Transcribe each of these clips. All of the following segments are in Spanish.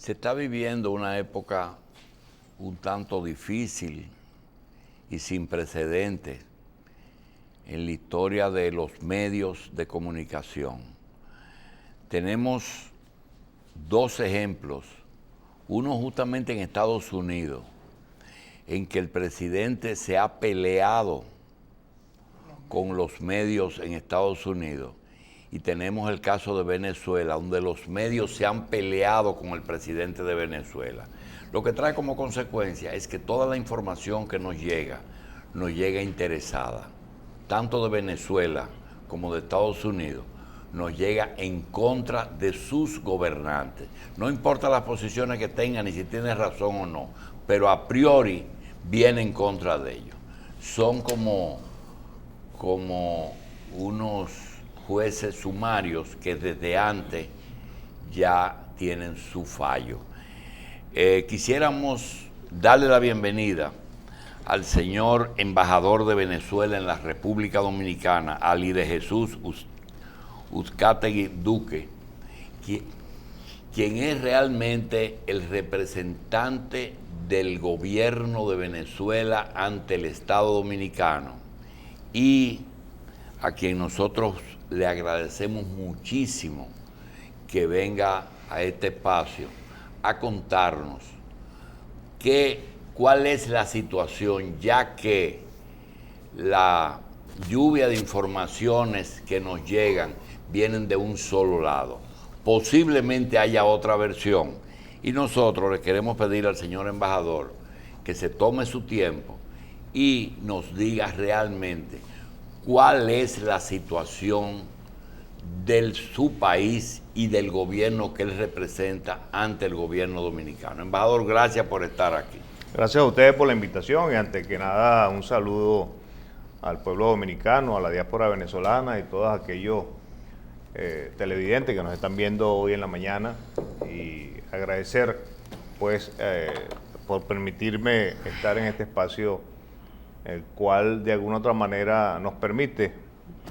Se está viviendo una época un tanto difícil y sin precedentes en la historia de los medios de comunicación. Tenemos dos ejemplos, uno justamente en Estados Unidos, en que el presidente se ha peleado con los medios en Estados Unidos, y tenemos el caso de Venezuela, donde los medios se han peleado con el presidente de Venezuela. Lo que trae como consecuencia es que toda la información que nos llega interesada, tanto de Venezuela como de Estados Unidos, nos llega en contra de sus gobernantes. No importa las posiciones que tengan, ni si tienen razón o no, pero a priori viene en contra de ellos. Son como unos jueces sumarios que desde antes ya tienen su fallo. Quisiéramos darle la bienvenida al señor embajador de Venezuela en la República Dominicana, Ali de Jesús Uzcategui Duque, quien es realmente el representante del gobierno de Venezuela ante el Estado Dominicano, y a quien nosotros le agradecemos muchísimo que venga a este espacio a contarnos cuál es la situación, ya que la lluvia de informaciones que nos llegan vienen de un solo lado. Posiblemente haya otra versión, y nosotros le queremos pedir al señor embajador que se tome su tiempo y nos diga realmente cuál es la situación de su país y del gobierno que él representa ante el gobierno dominicano. Embajador, gracias por estar aquí. Gracias a ustedes por la invitación y antes que nada un saludo al pueblo dominicano, a la diáspora venezolana y todos aquellos televidentes que nos están viendo hoy en la mañana, y agradecer pues por permitirme estar en este espacio, el cual de alguna otra manera nos permite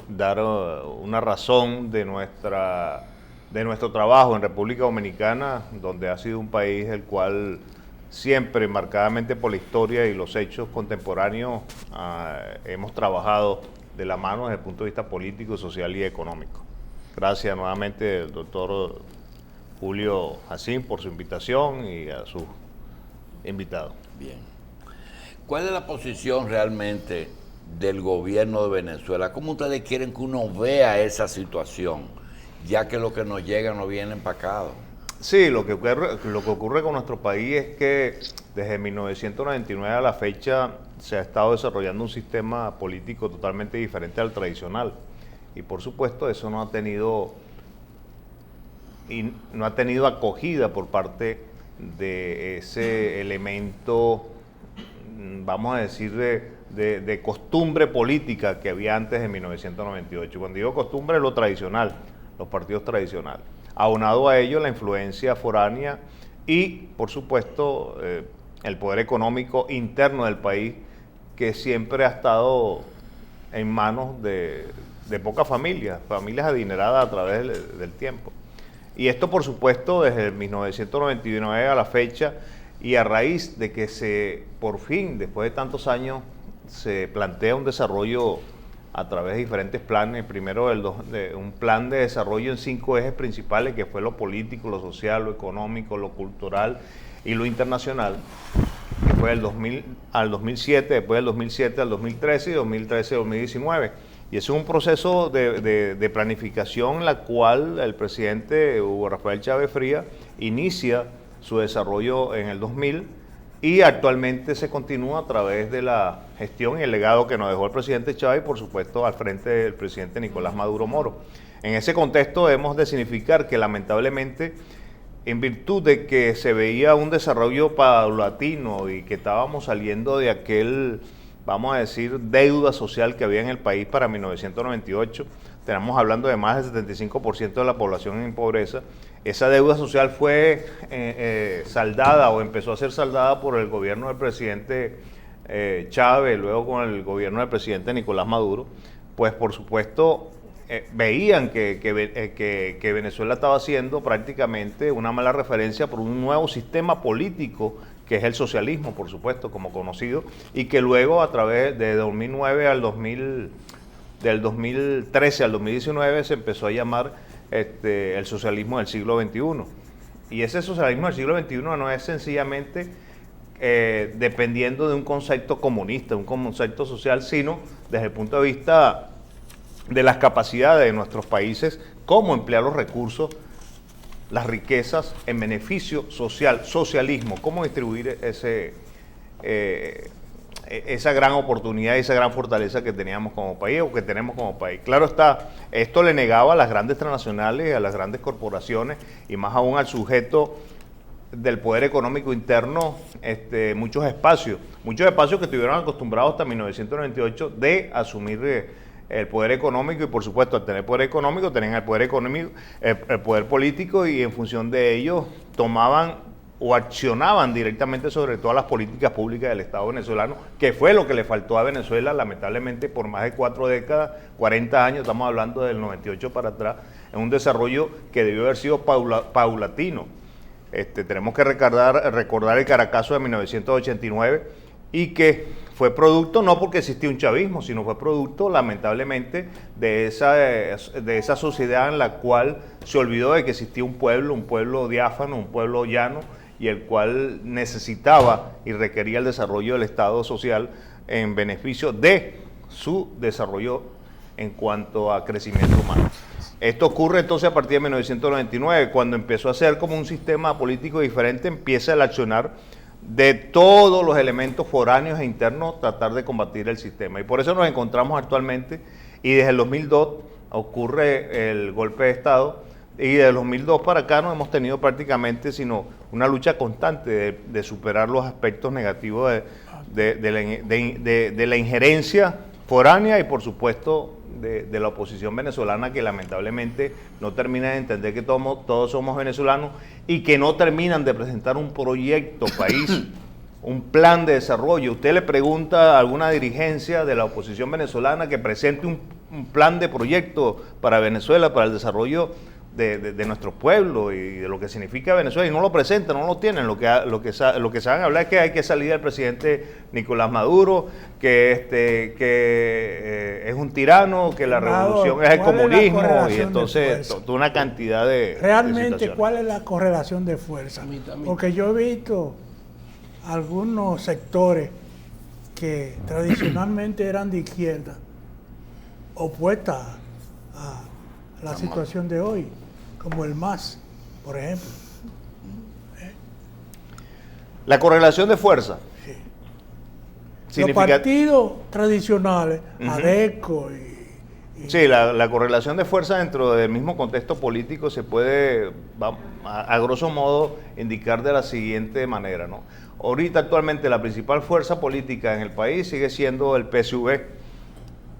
dar una razón de nuestro trabajo en República Dominicana, donde ha sido un país el cual siempre, marcadamente por la historia y los hechos contemporáneos, hemos trabajado de la mano desde el punto de vista político, social y económico. Gracias nuevamente al doctor Julio Jacín por su invitación y a sus invitados. Bien. ¿Cuál es la posición realmente del gobierno de Venezuela? ¿Cómo ustedes quieren que uno vea esa situación, ya que lo que nos llega no viene empacado? Sí, lo que ocurre con nuestro país es que desde 1999 a la fecha se ha estado desarrollando un sistema político totalmente diferente al tradicional, y por supuesto eso no ha tenido acogida por parte de ese elemento, vamos a decir, de costumbre política que había antes de 1998. Cuando digo costumbre, lo tradicional, los partidos tradicionales. Aunado a ello, la influencia foránea y, por supuesto, el poder económico interno del país, que siempre ha estado en manos de pocas familias adineradas a través del tiempo. Y esto, por supuesto, desde 1999 a la fecha, y a raíz de que por fin, después de tantos años, se plantea un desarrollo a través de diferentes planes. Primero un plan de desarrollo en 5 ejes principales, que fue lo político, lo social, lo económico, lo cultural y lo internacional, que fue del 2000 al 2007, después del 2007 al 2013 y 2013 al 2019. Y es un proceso de planificación en la cual el presidente Hugo Rafael Chávez Frías inicia su desarrollo en el 2000, y actualmente se continúa a través de la gestión y el legado que nos dejó el presidente Chávez, y por supuesto al frente del presidente Nicolás Maduro Moro. En ese contexto debemos de significar que lamentablemente, en virtud de que se veía un desarrollo paulatino y que estábamos saliendo de aquel, vamos a decir, deuda social que había en el país para 1998, estamos hablando de más del 75% de la población en pobreza. Esa deuda social fue saldada o empezó a ser saldada por el gobierno del presidente Chávez, luego con el gobierno del presidente Nicolás Maduro. Pues por supuesto veían que Venezuela estaba haciendo prácticamente una mala referencia por un nuevo sistema político, que es el socialismo, por supuesto, como conocido, y que luego a través de 2009 al 2000, del 2013 al 2019 se empezó a llamar el socialismo del siglo XXI. Y ese socialismo del siglo XXI no es sencillamente dependiendo de un concepto comunista, un concepto social, sino desde el punto de vista de las capacidades de nuestros países, cómo emplear los recursos, las riquezas en beneficio social, socialismo, cómo distribuir esa gran oportunidad y esa gran fortaleza que teníamos como país o que tenemos como país. Claro está, esto le negaba a las grandes transnacionales, a las grandes corporaciones y más aún al sujeto del poder económico interno muchos espacios que estuvieron acostumbrados hasta 1998 de asumir el poder económico y por supuesto al tener poder económico tenían el poder económico, el poder político y en función de ello tomaban o accionaban directamente sobre todas las políticas públicas del Estado venezolano, que fue lo que le faltó a Venezuela lamentablemente por más de 4 décadas, 40 años, estamos hablando del 98 para atrás, en un desarrollo que debió haber sido paulatino. Tenemos que recordar el Caracazo de 1989 y que fue producto no porque existía un chavismo, sino fue producto lamentablemente de esa sociedad en la cual se olvidó de que existía un pueblo diáfano, un pueblo llano, y el cual necesitaba y requería el desarrollo del Estado social en beneficio de su desarrollo en cuanto a crecimiento humano. Esto ocurre entonces a partir de 1999, cuando empezó a ser como un sistema político diferente, empieza el accionar de todos los elementos foráneos e internos, tratar de combatir el sistema. Y por eso nos encontramos actualmente, y desde el 2002 ocurre el golpe de Estado, y desde el 2002 para acá no hemos tenido prácticamente sino una lucha constante de superar los aspectos negativos de la injerencia foránea y por supuesto de la oposición venezolana, que lamentablemente no termina de entender que todos somos venezolanos y que no terminan de presentar un proyecto país, un plan de desarrollo. Usted le pregunta a alguna dirigencia de la oposición venezolana que presente un plan de proyecto para Venezuela, para el desarrollo de nuestro pueblo y de lo que significa Venezuela, y no lo presentan, no lo tienen. Lo que saben hablar es que hay que salir del presidente Nicolás Maduro, que es un tirano, que la revolución es el comunismo, y entonces toda una cantidad de realmente ¿cuál es la correlación de fuerza? Porque yo he visto algunos sectores que tradicionalmente eran de izquierda opuestas a la situación de hoy, como el MAS, por ejemplo. La correlación de fuerza. Sí. Los partidos tradicionales, ADECO Sí, la correlación de fuerza dentro del mismo contexto político se puede, a grosso modo, indicar de la siguiente manera, ¿no? Ahorita, actualmente, la principal fuerza política en el país sigue siendo el PSV.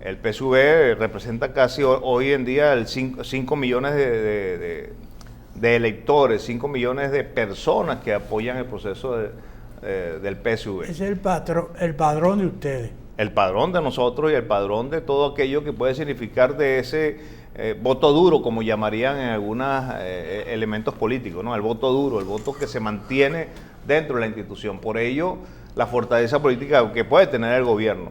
El PSV representa casi hoy en día 5 millones de electores, 5 millones de personas que apoyan el proceso del PSV. Es el padrón de ustedes. El padrón de nosotros y el padrón de todo aquello que puede significar de ese voto duro, como llamarían en algunos elementos políticos, ¿no? El voto duro, el voto que se mantiene dentro de la institución. Por ello, la fortaleza política que puede tener el gobierno.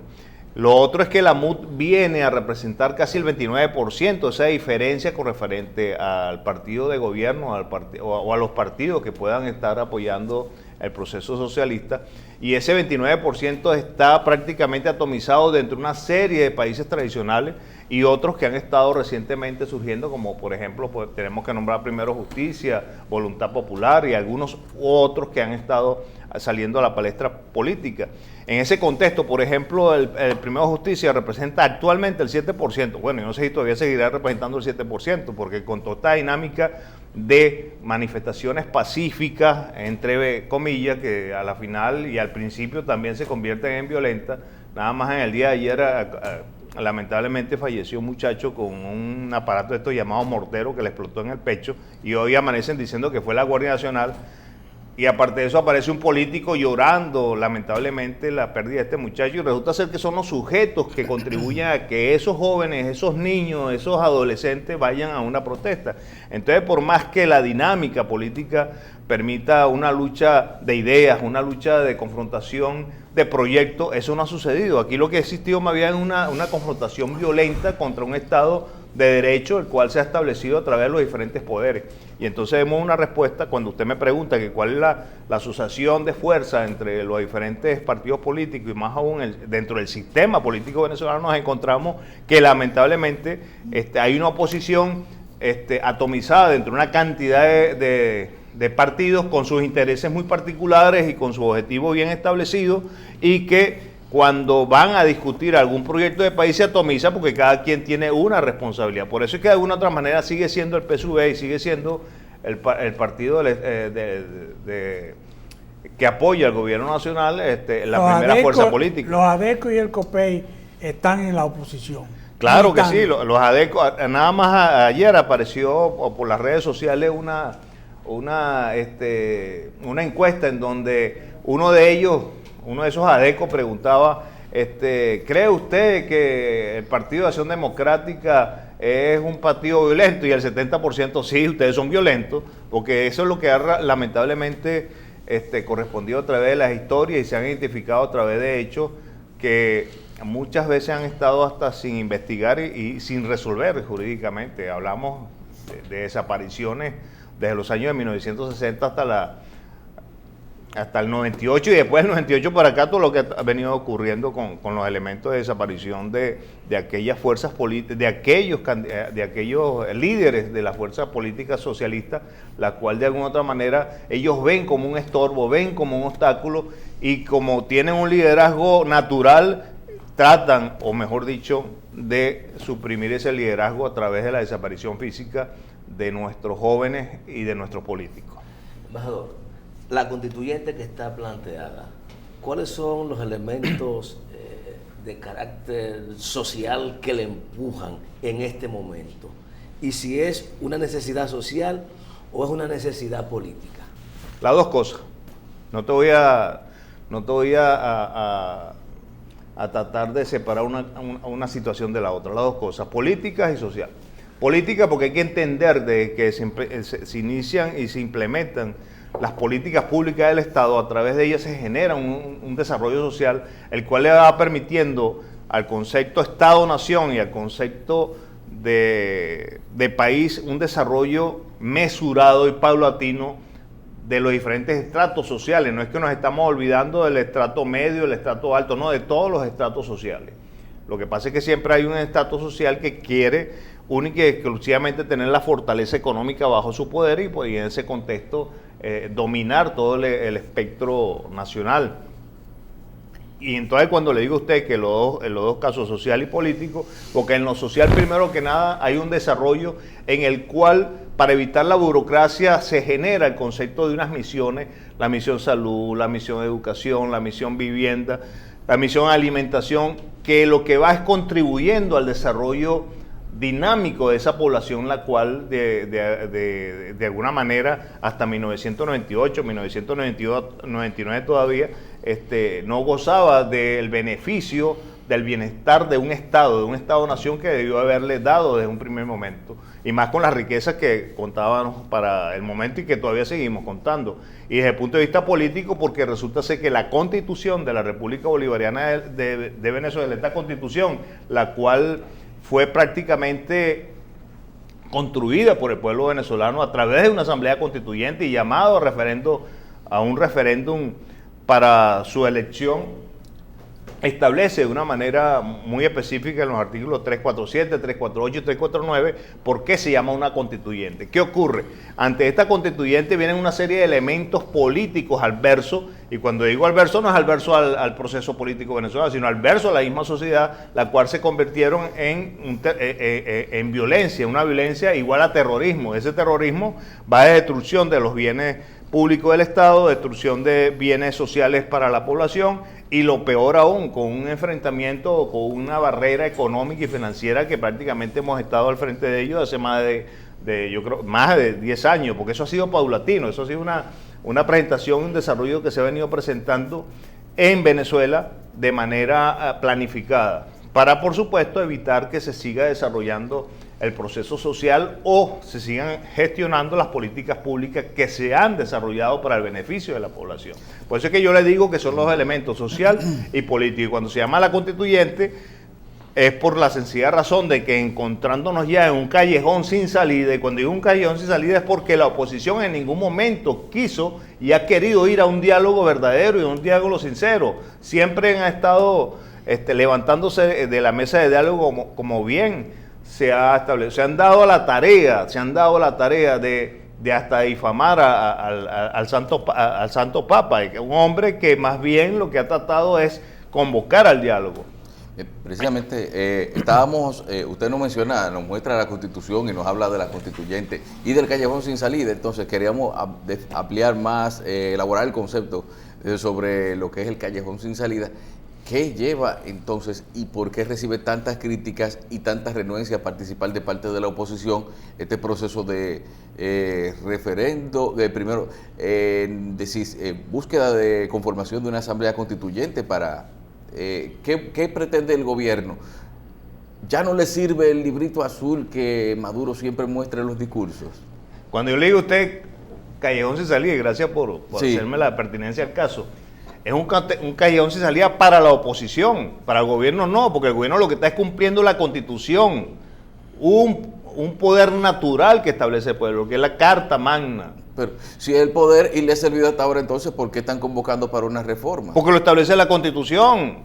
Lo otro es que la MUD viene a representar casi el 29%, esa diferencia con referente al partido de gobierno o a los partidos que puedan estar apoyando el proceso socialista, y ese 29% está prácticamente atomizado dentro de una serie de países tradicionales y otros que han estado recientemente surgiendo, como por ejemplo, pues, tenemos que nombrar primero Justicia, Voluntad Popular y algunos otros que han estado saliendo a la palestra política. En ese contexto, por ejemplo, el Primero Justicia representa actualmente el 7%. Bueno, yo no sé si todavía seguirá representando el 7%, porque con toda esta dinámica de manifestaciones pacíficas, entre comillas, que a la final y al principio también se convierten en violentas. Nada más en el día de ayer, lamentablemente falleció un muchacho con un aparato de estos llamado mortero que le explotó en el pecho, y hoy amanecen diciendo que fue la Guardia Nacional. Y aparte de eso aparece un político llorando lamentablemente la pérdida de este muchacho y resulta ser que son los sujetos que contribuyen a que esos jóvenes, esos niños, esos adolescentes vayan a una protesta. Entonces, por más que la dinámica política permita una lucha de ideas, una lucha de confrontación de proyectos, eso no ha sucedido. Aquí lo que ha existido más bien es una confrontación violenta contra un Estado de derecho, el cual se ha establecido a través de los diferentes poderes. Y entonces vemos una respuesta cuando usted me pregunta que cuál es la asociación de fuerza entre los diferentes partidos políticos y más aún dentro del sistema político venezolano, nos encontramos que lamentablemente hay una oposición atomizada dentro de una cantidad de partidos con sus intereses muy particulares y con su objetivo bien establecido, y que cuando van a discutir algún proyecto de país se atomiza porque cada quien tiene una responsabilidad. Por eso es que de alguna otra manera sigue siendo el PSUV y sigue siendo el partido que apoya al gobierno nacional la primera fuerza política. Los ADECO y el COPEI están en la oposición. Claro que sí, los ADECO, nada más ayer apareció por las redes sociales una encuesta en donde uno de esos ADECO preguntaba, ¿cree usted que el Partido de Acción Democrática es un partido violento? Y el 70% sí, ustedes son violentos, porque eso es lo que ha lamentablemente correspondido a través de las historias y se han identificado a través de hechos que muchas veces han estado hasta sin investigar y sin resolver jurídicamente. Hablamos de desapariciones desde los años de 1960 hasta el 98 y después del 98 para acá todo lo que ha venido ocurriendo con los elementos de desaparición de aquellas fuerzas políticas, de aquellos líderes de la fuerza política socialista, la cual de alguna otra manera ellos ven como un estorbo, ven como un obstáculo, y como tienen un liderazgo natural, tratan, o mejor dicho, de suprimir ese liderazgo a través de la desaparición física de nuestros jóvenes y de nuestros políticos. Embajador, la constituyente que está planteada, ¿cuáles son los elementos de carácter social que le empujan en este momento? Y si es una necesidad social o es una necesidad política. Las dos cosas. No te voy a tratar de separar una situación de la otra. Las dos cosas, políticas y social. Política porque hay que entender de que se inician y se implementan las políticas públicas del Estado, a través de ellas se genera un desarrollo social, el cual le va permitiendo al concepto Estado-Nación y al concepto de país un desarrollo mesurado y paulatino de los diferentes estratos sociales. No es que nos estamos olvidando del estrato medio, del estrato alto, no, de todos los estratos sociales. Lo que pasa es que siempre hay un estrato social que quiere única y exclusivamente tener la fortaleza económica bajo su poder y, pues, en ese contexto dominar todo el espectro nacional. Y entonces cuando le digo a usted que en los dos casos, social y político, porque en lo social primero que nada hay un desarrollo en el cual, para evitar la burocracia, se genera el concepto de unas misiones, la misión salud, la misión educación, la misión vivienda, la misión alimentación, que lo que va es contribuyendo al desarrollo dinámico de esa población, la cual de alguna manera hasta 1998, 1999 todavía no gozaba del beneficio del bienestar de un Estado-nación que debió haberle dado desde un primer momento, y más con las riquezas que contábamos para el momento y que todavía seguimos contando. Y desde el punto de vista político, porque resulta ser que la Constitución de la República Bolivariana de Venezuela, esta Constitución, la cual fue prácticamente construida por el pueblo venezolano a través de una asamblea constituyente y llamado a un referéndum para su elección, establece de una manera muy específica en los artículos 347, 348 y 349 por qué se llama una constituyente. ¿Qué ocurre? Ante esta constituyente vienen una serie de elementos políticos adversos, y cuando digo adverso no es adverso al proceso político venezolano, sino adverso a la misma sociedad, la cual se convirtieron en violencia, una violencia igual a terrorismo. Ese terrorismo va de destrucción de los bienes públicos del Estado, destrucción de bienes sociales para la población, y lo peor aún, con un enfrentamiento, con una barrera económica y financiera que prácticamente hemos estado al frente de ellos hace más de 10 años, porque eso ha sido paulatino, eso ha sido una presentación, un desarrollo que se ha venido presentando en Venezuela de manera planificada, para por supuesto evitar que se siga desarrollando el proceso social o se sigan gestionando las políticas públicas que se han desarrollado para el beneficio de la población. Por eso es que yo le digo que son los elementos social y político. Y cuando se llama la constituyente es por la sencilla razón de que encontrándonos ya en un callejón sin salida, y cuando digo un callejón sin salida es porque la oposición en ningún momento quiso y ha querido ir a un diálogo verdadero y a un diálogo sincero. Siempre han estado levantándose de la mesa de diálogo como bien se ha establecido. Se han dado la tarea de hasta difamar al Santo Papa, un hombre que más bien lo que ha tratado es convocar al diálogo. Precisamente, usted nos muestra la Constitución y nos habla de la constituyente y del callejón sin salida. Entonces queríamos ampliar más, elaborar el concepto sobre lo que es el callejón sin salida. ¿Qué lleva entonces y por qué recibe tantas críticas y tantas renuencias a participar de parte de la oposición este proceso de referendo, búsqueda de conformación de una asamblea constituyente para... ¿qué pretende el gobierno? ¿Ya no le sirve el librito azul que Maduro siempre muestra en los discursos? Cuando yo le digo a usted callejón sin salida, y gracias por sí, hacerme la pertinencia al caso, es un callejón sin salida para la oposición, para el gobierno no, porque el gobierno lo que está es cumpliendo la Constitución, un poder natural que establece el pueblo, que es la Carta Magna. Pero si es el poder y le ha servido hasta ahora, entonces ¿por qué están convocando para una reforma? Porque lo establece la Constitución.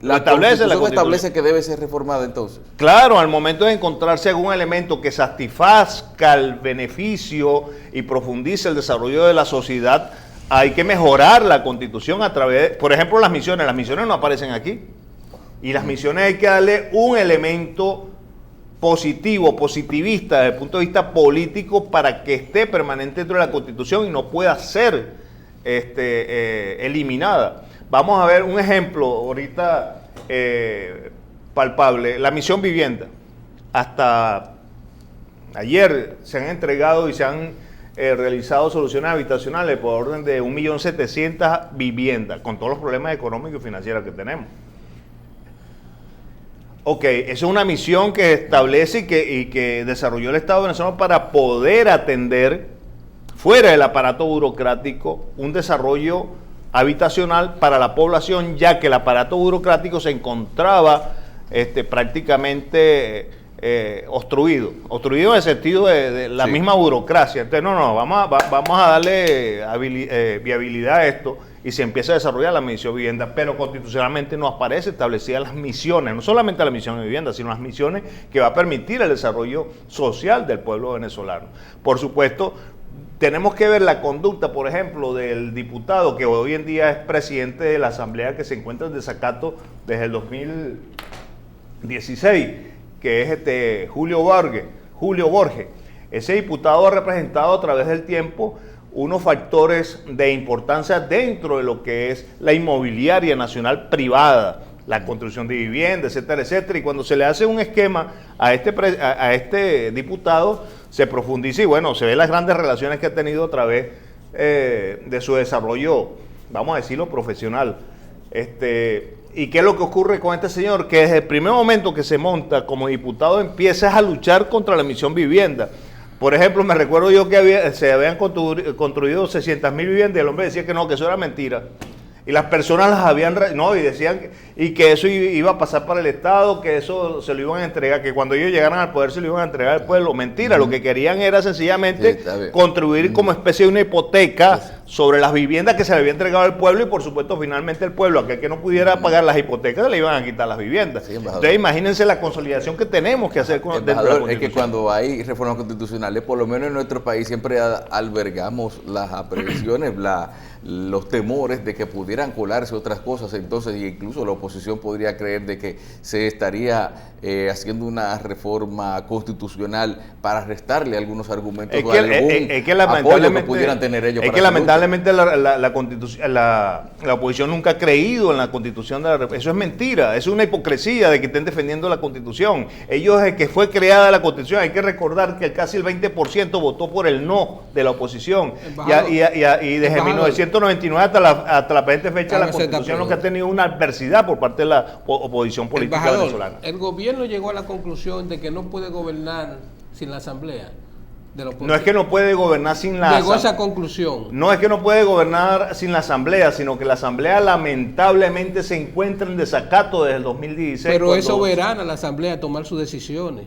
La Constitución establece que debe ser reformada entonces. Claro, al momento de encontrarse algún elemento que satisfazca el beneficio y profundice el desarrollo de la sociedad, hay que mejorar la Constitución a través de, por ejemplo, las misiones no aparecen aquí. Y las misiones hay que darle un elemento positivo, positivista desde el punto de vista político para que esté permanente dentro de la Constitución y no pueda ser eliminada. Vamos a ver un ejemplo ahorita palpable, la misión vivienda. Hasta ayer se han entregado y se han realizado soluciones habitacionales por orden de 1.700.000 viviendas, con todos los problemas económicos y financieros que tenemos. Ok, esa es una misión que establece y que desarrolló el Estado venezolano para poder atender, fuera del aparato burocrático, un desarrollo habitacional para la población, ya que el aparato burocrático se encontraba prácticamente obstruido en el sentido de la misma burocracia. Entonces, vamos a darle viabilidad a esto y se empieza a desarrollar la misión de vivienda, pero constitucionalmente no aparece establecidas las misiones, no solamente la misión de vivienda, sino las misiones que va a permitir el desarrollo social del pueblo venezolano. Por supuesto, tenemos que ver la conducta, por ejemplo, del diputado que hoy en día es presidente de la Asamblea, que se encuentra en desacato desde el 2016, que es Julio Borges. Ese diputado ha representado a través del tiempo unos factores de importancia dentro de lo que es la inmobiliaria nacional privada, la construcción de viviendas, etcétera, etcétera. Y cuando se le hace un esquema a este diputado, se profundiza y bueno, se ven las grandes relaciones que ha tenido a través de su desarrollo, vamos a decirlo, profesional. ¿Y qué es lo que ocurre con este señor? Que desde el primer momento que se monta como diputado empieza a luchar contra la misión vivienda. Por ejemplo, me recuerdo yo que se habían construido 600.000 viviendas y el hombre decía que no, que eso era mentira. Y las personas las habían, y decían que eso iba a pasar para el Estado, que eso se lo iban a entregar, que cuando ellos llegaran al poder se lo iban a entregar al pueblo. Mentira, lo que querían era sencillamente contribuir como especie de una hipoteca sobre las viviendas que se le había entregado al pueblo y por supuesto finalmente el pueblo, aquel que no pudiera pagar las hipotecas, le iban a quitar las viviendas. Entonces imagínense la consolidación que tenemos que hacer dentro de la Constitución. Es que cuando hay reformas constitucionales, por lo menos en nuestro país siempre albergamos las aprehensiones, los temores de que pudieran colarse otras cosas, entonces incluso la oposición podría creer de que se estaría haciendo una reforma constitucional para restarle algunos argumentos o algún apoyo que pudieran tener ellos. Es que lamentablemente la oposición nunca ha creído en la Constitución de la República. Eso es mentira, es una hipocresía de que estén defendiendo la Constitución. Ellos, desde que fue creada la Constitución, hay que recordar que casi el 20% votó por el no de la oposición. Y desde 1999 hasta la presente fecha la Constitución no ha tenido una adversidad por parte de la oposición política venezolana. El gobierno llegó a la conclusión de que no puede gobernar sin la Asamblea. No es que no puede gobernar sin la Llegó a esa conclusión. No es que no puede gobernar sin la Asamblea, sino que la Asamblea lamentablemente se encuentra en desacato desde el 2016. Pero es soberana la Asamblea a tomar sus decisiones.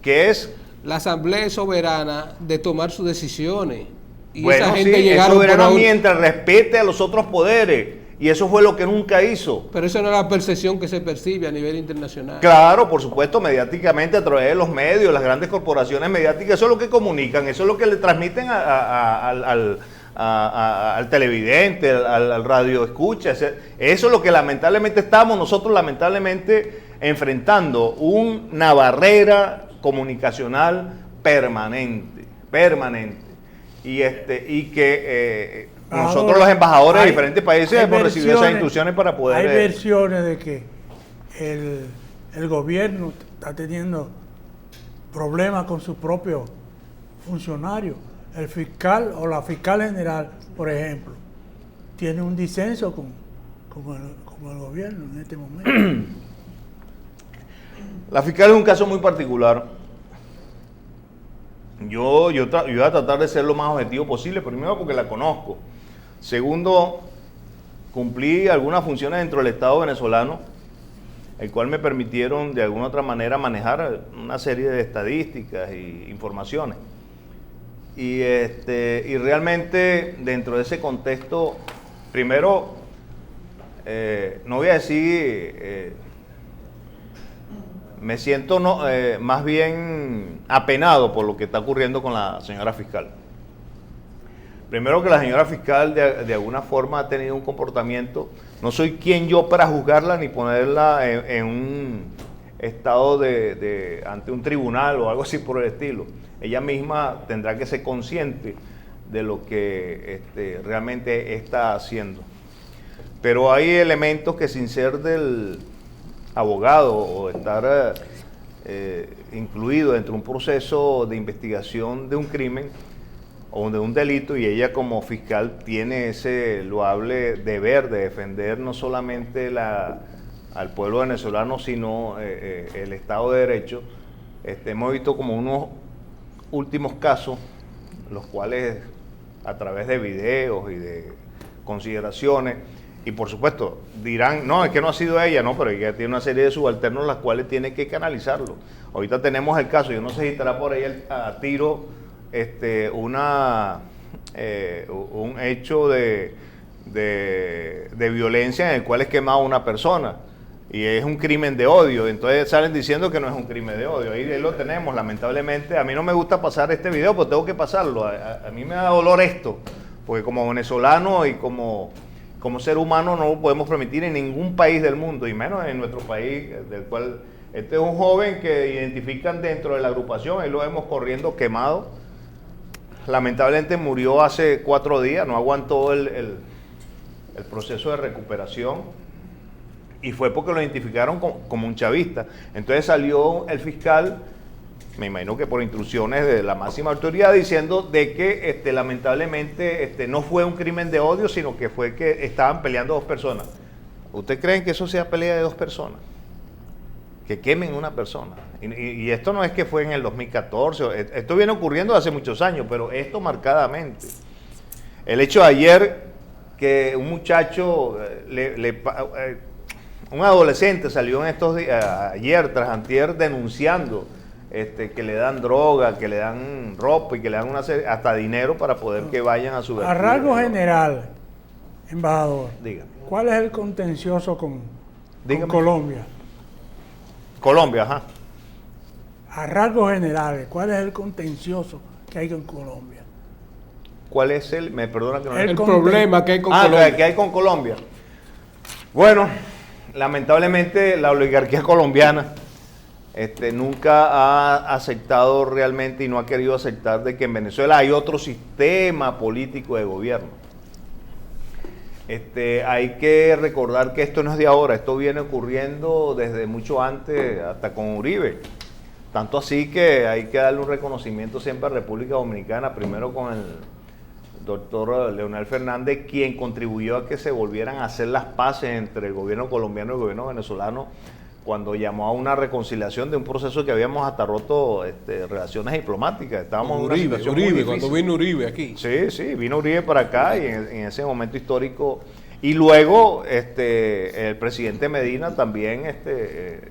¿Qué es? La Asamblea es soberana de tomar sus decisiones. Y bueno, esa gente sí, es llegaron soberana mientras respete a los otros poderes. Y eso fue lo que nunca hizo. Pero eso no es la percepción que se percibe a nivel internacional. Claro, por supuesto, mediáticamente a través de los medios, las grandes corporaciones mediáticas, eso es lo que comunican, eso es lo que le transmiten al televidente, al radio escucha. Eso es lo que lamentablemente estamos nosotros enfrentando, una barrera comunicacional permanente. Y que nosotros los embajadores de diferentes países hemos recibido esas instrucciones para poder... Hay versiones de que el gobierno está teniendo problemas con sus propios funcionarios. El fiscal o la fiscal general, por ejemplo, tiene un disenso con el gobierno en este momento. La fiscal es un caso muy particular. Yo voy a tratar de ser lo más objetivo posible, primero porque la conozco. Segundo, cumplí algunas funciones dentro del Estado venezolano, el cual me permitieron de alguna otra manera manejar una serie de estadísticas e informaciones. Y realmente dentro de ese contexto, primero, no voy a decir, me siento más bien apenado por lo que está ocurriendo con la señora fiscal. Primero que la señora fiscal de alguna forma ha tenido un comportamiento, no soy quien yo para juzgarla ni ponerla en un estado ante un tribunal o algo así por el estilo. Ella misma tendrá que ser consciente de lo que realmente está haciendo. Pero hay elementos que sin ser del abogado o estar incluido dentro de un proceso de investigación de un crimen o de un delito, y ella como fiscal tiene ese loable deber de defender no solamente al pueblo venezolano, sino el Estado de Derecho. Hemos visto como unos últimos casos, los cuales a través de videos y de consideraciones, y por supuesto dirán, no, es que no ha sido ella, no, pero ella tiene una serie de subalternos las cuales tiene que canalizarlo. Ahorita tenemos el caso, yo no sé si estará por ahí a tiro un hecho de violencia en el cual es quemado una persona y es un crimen de odio. Entonces salen diciendo que no es un crimen de odio. Ahí lo tenemos, lamentablemente. A mí no me gusta pasar este video, pero tengo que pasarlo. A mí me da dolor esto, porque como venezolano y como ser humano no lo podemos permitir en ningún país del mundo, y menos en nuestro país, del cual este es un joven que identifican dentro de la agrupación. Ahí lo vemos corriendo quemado. Lamentablemente murió hace 4 días, no aguantó el proceso de recuperación, y fue porque lo identificaron como un chavista. Entonces salió el fiscal, me imagino que por instrucciones de la máxima autoridad, diciendo de que lamentablemente no fue un crimen de odio, sino que fue que estaban peleando 2 personas. ¿Usted cree que eso sea pelea de 2 personas? Que quemen una persona. Y esto no es que fue en el 2014, esto viene ocurriendo hace muchos años, pero esto marcadamente. El hecho de ayer que un muchacho, un adolescente salió en estos días, ayer tras antier, denunciando que le dan droga, que le dan ropa y que le dan hasta dinero para poder que vayan a su... A rasgo general, embajador, dígame. ¿Cuál es el contencioso con Colombia? Colombia, ajá. A rasgos generales, ¿cuál es el contencioso que hay con Colombia? ¿Cuál es el? Me perdona que no El problema que hay con Colombia. Colombia. Que hay con Colombia. Bueno, lamentablemente la oligarquía colombiana nunca ha aceptado realmente y no ha querido aceptar de que en Venezuela hay otro sistema político de gobierno. Hay que recordar que esto no es de ahora, esto viene ocurriendo desde mucho antes, hasta con Uribe. Tanto así que hay que darle un reconocimiento siempre a República Dominicana, primero con el doctor Leonel Fernández, quien contribuyó a que se volvieran a hacer las paces entre el gobierno colombiano y el gobierno venezolano, cuando llamó a una reconciliación de un proceso que habíamos hasta roto relaciones diplomáticas. Estábamos en una situación muy difícil. Cuando vino Uribe aquí. Sí, vino Uribe para acá y en ese momento histórico. Y luego el presidente Medina también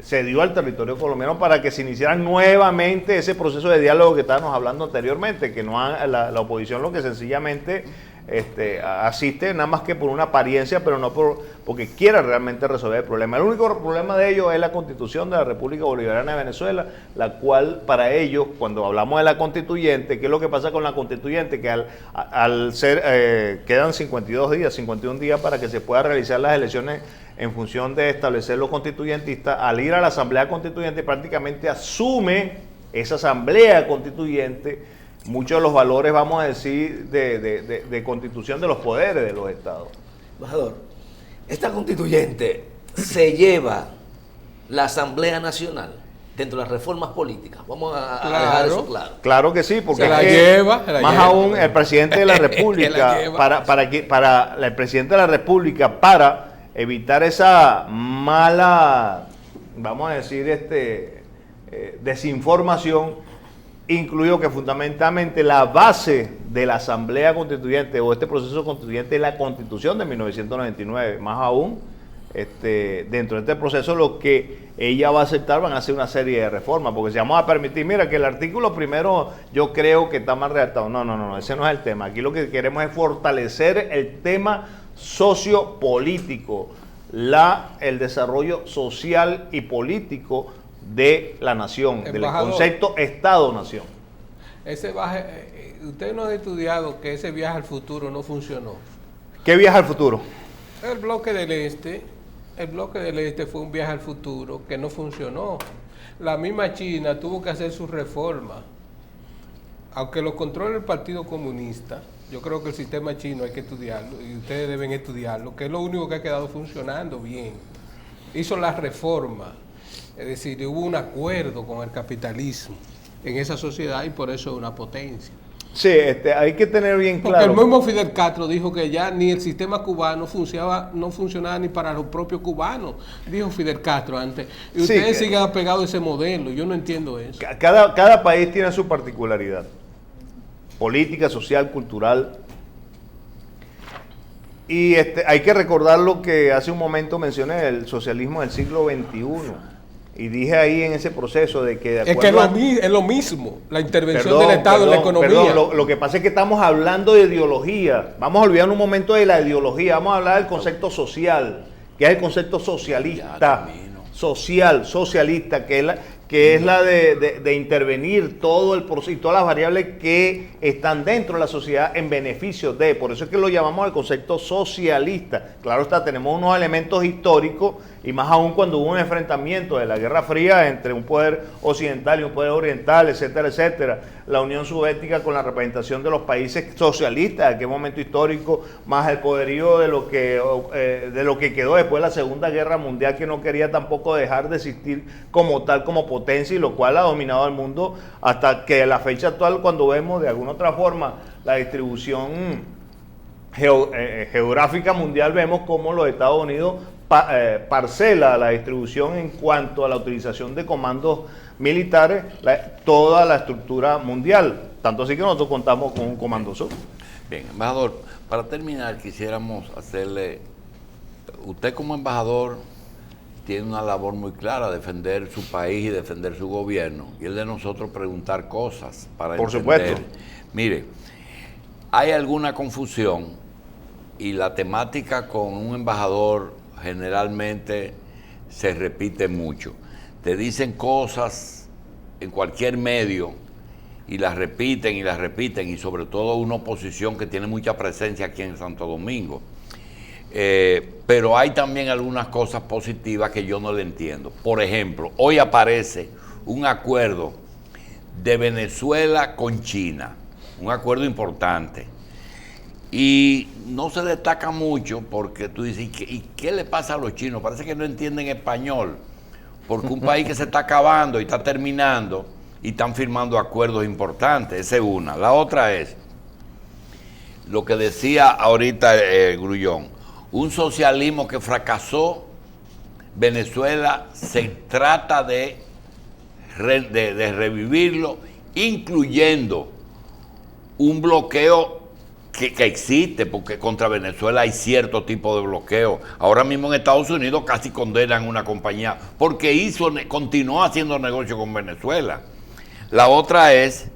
cedió al territorio colombiano para que se iniciara nuevamente ese proceso de diálogo que estábamos hablando anteriormente, que no la oposición lo que sencillamente asiste nada más que por una apariencia, pero no porque quiera realmente resolver el problema. El único problema de ellos es la Constitución de la República Bolivariana de Venezuela, la cual para ellos, cuando hablamos de la constituyente, ¿qué es lo que pasa con la constituyente? Que al ser, quedan 51 días para que se puedan realizar las elecciones en función de establecer los constituyentistas. Al ir a la Asamblea Constituyente prácticamente asume esa Asamblea Constituyente muchos de los valores, vamos a decir, de constitución de los poderes de los estados. Embajador, esta constituyente se lleva la Asamblea Nacional dentro de las reformas políticas. Vamos a dejar eso claro. Claro que sí, porque se la lleva. Aún el presidente de la República, el presidente de la República, para evitar esa mala, vamos a decir, desinformación, incluido que fundamentalmente la base de la Asamblea Constituyente o este proceso constituyente es la Constitución de 1999. Más aún, dentro de este proceso lo que ella va a aceptar van a ser una serie de reformas, porque si vamos a permitir, mira que el artículo primero yo creo que está mal redactado. No, ese no es el tema. Aquí lo que queremos es fortalecer el tema sociopolítico, el desarrollo social y político de la nación, Embajador, del concepto Estado-Nación. Usted no ha estudiado que ese viaje al futuro no funcionó. ¿Qué viaje al futuro? El bloque del Este fue un viaje al futuro que no funcionó. La misma China tuvo que hacer su reforma. Aunque lo controle el Partido Comunista, yo creo que el sistema chino hay que estudiarlo y ustedes deben estudiarlo, que es lo único que ha quedado funcionando bien. Hizo la reforma. Es decir, hubo un acuerdo con el capitalismo en esa sociedad y por eso es una potencia. Sí, hay que tener bien claro. Porque el mismo Fidel Castro dijo que ya ni el sistema cubano no funcionaba ni para los propios cubanos, dijo Fidel Castro antes. Y ustedes siguen apegados a ese modelo, yo no entiendo eso. Cada país tiene su particularidad, política, social, cultural. Y hay que recordar lo que hace un momento mencioné, el socialismo del siglo XXI. Y dije ahí en ese proceso de que... Es que es lo mismo, la intervención del Estado en la economía. Perdón, lo que pasa es que estamos hablando de ideología. Vamos a olvidar un momento de la ideología. Vamos a hablar del concepto social, que es el concepto socialista. Socialista, que es la de intervenir todo el proceso y todas las variables que están dentro de la sociedad en beneficio de. Por eso es que lo llamamos el concepto socialista. Claro está, tenemos unos elementos históricos y más aún cuando hubo un enfrentamiento de la Guerra Fría entre un poder occidental y un poder oriental, etcétera, etcétera. La Unión Soviética con la representación de los países socialistas de aquel momento histórico, más el poderío de lo que quedó después de la Segunda Guerra Mundial, que no quería tampoco dejar de existir como tal, como potencia, y lo cual ha dominado el mundo hasta que la fecha actual, cuando vemos de alguna otra forma la distribución geográfica mundial, vemos cómo los Estados Unidos parcela la distribución en cuanto a la utilización de comandos militares, toda la estructura mundial. Tanto así que nosotros contamos con un comando sur. Bien, embajador, para terminar quisiéramos hacerle, usted como embajador tiene una labor muy clara, defender su país y defender su gobierno, y el de nosotros preguntar cosas para Por entender. supuesto. Mire, hay alguna confusión y la temática con un embajador generalmente se repite mucho. Te dicen cosas en cualquier medio y la repiten, y sobre todo una oposición que tiene mucha presencia aquí en Santo Domingo. Pero hay también algunas cosas positivas que yo no le entiendo. Por ejemplo, hoy aparece un acuerdo de Venezuela con China, un acuerdo importante. Y no se destaca mucho porque tú dices, ¿y qué le pasa a los chinos? Parece que no entienden español, porque un país que se está acabando y está terminando y están firmando acuerdos importantes. Esa es una. La otra es lo que decía ahorita Grullón, un socialismo que fracasó. Venezuela se trata de revivirlo, incluyendo un bloqueo que existe, porque contra Venezuela hay cierto tipo de bloqueo. Ahora mismo en Estados Unidos casi condenan una compañía porque continuó haciendo negocio con Venezuela. La otra es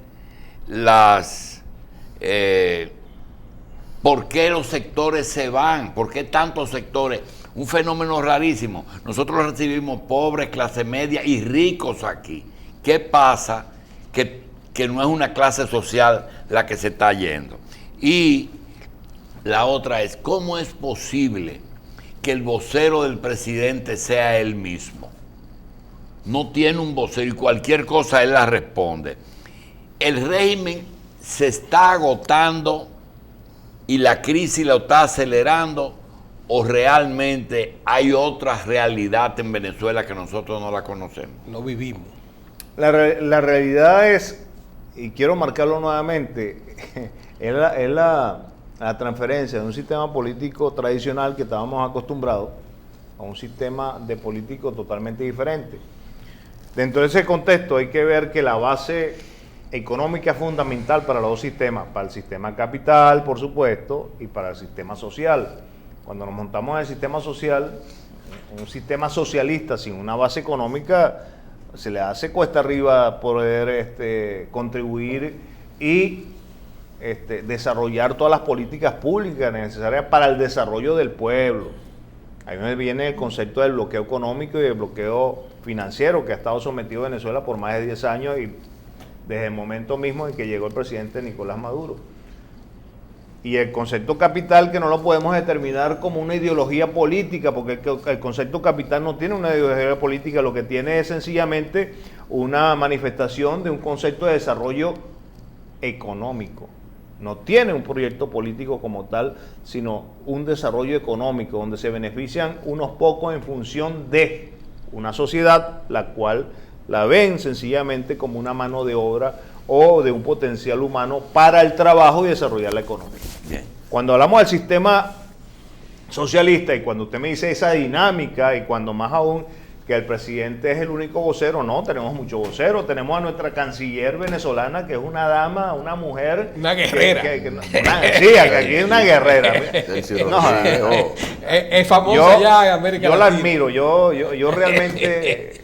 ¿por qué los sectores se van? ¿Por qué tantos sectores? Un fenómeno rarísimo. Nosotros recibimos pobres, clase media y ricos aquí. ¿Qué pasa? Que no es una clase social la que se está yendo. Y la otra es, ¿cómo es posible que el vocero del presidente sea él mismo? No tiene un vocero y cualquier cosa él la responde. El régimen se está agotando y la crisis lo está acelerando, o realmente hay otra realidad en Venezuela que nosotros no la conocemos. No vivimos. La realidad es, y quiero marcarlo nuevamente, es la transferencia de un sistema político tradicional que estábamos acostumbrados a un sistema de político totalmente diferente. Dentro de ese contexto hay que ver que la base económica es fundamental para los dos sistemas, para el sistema capital, por supuesto, y para el sistema social. Cuando nos montamos en el sistema social, un sistema socialista sin una base económica, se le hace cuesta arriba poder contribuir y desarrollar todas las políticas públicas necesarias para el desarrollo del pueblo. Ahí viene el concepto del bloqueo económico y del bloqueo financiero que ha estado sometido Venezuela por más de 10 años y desde el momento mismo en que llegó el presidente Nicolás Maduro. Y el concepto capital, que no lo podemos determinar como una ideología política, porque el concepto capital no tiene una ideología política, lo que tiene es sencillamente una manifestación de un concepto de desarrollo económico. No tiene un proyecto político como tal, sino un desarrollo económico, donde se benefician unos pocos en función de una sociedad, la cual la ven sencillamente como una mano de obra o de un potencial humano para el trabajo y desarrollar la economía. Bien. Cuando hablamos del sistema socialista y cuando usted me dice esa dinámica y cuando más aún que el presidente es el único vocero, no, tenemos muchos voceros, tenemos a nuestra canciller venezolana que es una dama, una mujer. Una guerrera. Sí, aquí es una guerrera. Es famosa ya en América Latina. Yo la admiro, yo realmente...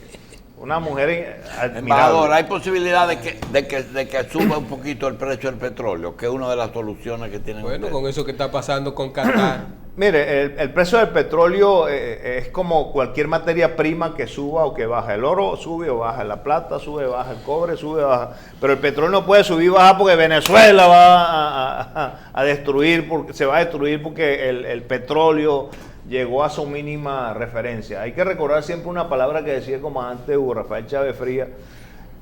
Una mujer admirable. Embajador, ¿hay posibilidad de que suba un poquito el precio del petróleo, que es una de las soluciones que tienen Bueno, ustedes? con eso que está pasando con Qatar. Mire, el precio del petróleo es como cualquier materia prima que suba o que baja. El oro sube o baja, la plata sube o baja, el cobre sube o baja. Pero el petróleo no puede subir o bajar porque Venezuela va a destruir, porque se va a destruir porque el petróleo llegó a su mínima referencia. Hay que recordar siempre una palabra que decía el comandante Hugo Rafael Chávez Frías,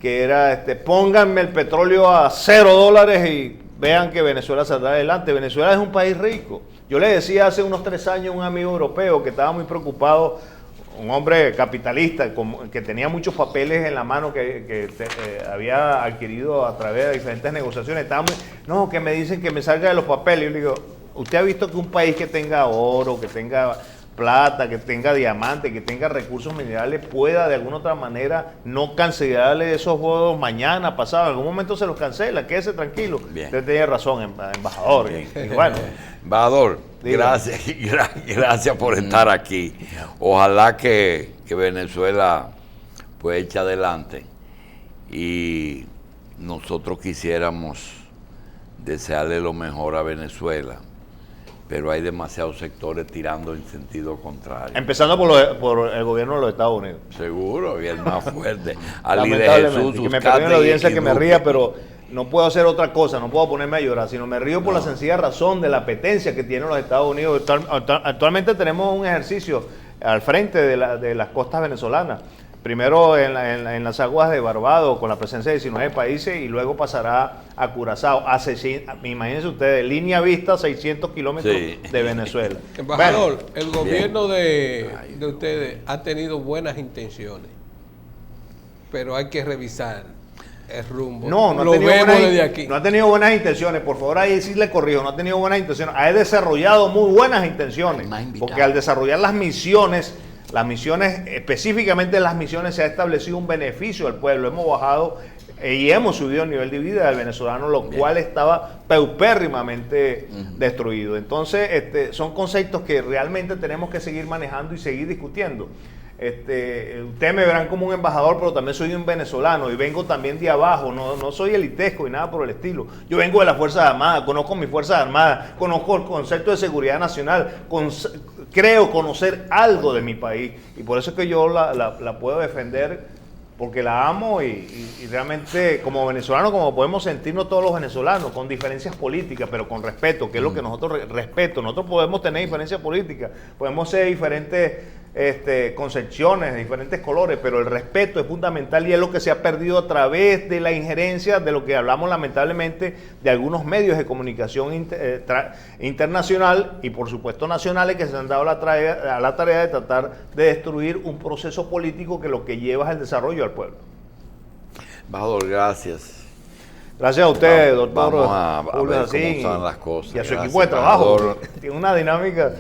que era, pónganme el petróleo a $0 y vean que Venezuela saldrá adelante. Venezuela es un país rico. Yo le decía hace unos 3 años a un amigo europeo que estaba muy preocupado, un hombre capitalista que tenía muchos papeles en la mano que había adquirido a través de diferentes negociaciones. No, que me dicen que me salga de los papeles. Yo le digo, ¿usted ha visto que un país que tenga oro, que tenga plata, que tenga diamantes, que tenga recursos minerales, pueda de alguna otra manera no cancelarle esos bonos mañana, pasado? En algún momento se los cancela, quédese tranquilo. Bien. Usted tiene razón, embajador. Bueno, embajador, dígame. gracias por estar aquí. Ojalá que Venezuela pues eche adelante y nosotros quisiéramos desearle lo mejor a Venezuela, pero hay demasiados sectores tirando en sentido contrario. Empezando por el gobierno de los Estados Unidos. Seguro, y el más fuerte. Ali de Jesús, que me perdone la audiencia que me ría, pero no puedo hacer otra cosa, no puedo ponerme a llorar, sino me río por la sencilla razón de la apetencia que tienen los Estados Unidos. Actualmente tenemos un ejercicio al frente de las costas venezolanas. Primero en las aguas de Barbados, con la presencia de 19 países, y luego pasará a Curazao. Imagínense ustedes, línea vista, 600 kilómetros de Venezuela. Embajador, el gobierno de ustedes ha tenido buenas intenciones, pero hay que revisar el rumbo. No ha tenido buenas intenciones. Por favor, ahí sí le corrijo, no ha tenido buenas intenciones. Ha desarrollado muy buenas intenciones, porque al desarrollar las misiones, específicamente las misiones, se ha establecido un beneficio al pueblo. Hemos bajado y hemos subido el nivel de vida del venezolano, lo cual estaba paupérrimamente destruido. Entonces, son conceptos que realmente tenemos que seguir manejando y seguir discutiendo. Ustedes me verán como un embajador, pero también soy un venezolano y vengo también de abajo, no soy elitesco y nada por el estilo. Yo vengo de las Fuerzas Armadas, conozco mis Fuerzas Armadas, conozco el concepto de seguridad nacional, creo conocer algo de mi país, y por eso es que yo la puedo defender, porque la amo y realmente como venezolano, como podemos sentirnos todos los venezolanos, con diferencias políticas, pero con respeto, que es lo que nosotros respeto. Nosotros podemos tener diferencias políticas, podemos ser diferentes concepciones, diferentes colores, pero el respeto es fundamental, y es lo que se ha perdido a través de la injerencia de lo que hablamos lamentablemente de algunos medios de comunicación internacional y por supuesto nacionales, que se han dado a la tarea de tratar de destruir un proceso político que lo que lleva es el desarrollo al pueblo. Embajador, gracias. Gracias a usted, doctor. Vamos a ver cómo están las cosas. Y a su Gracias, equipo de trabajo. embajador. Tiene una dinámica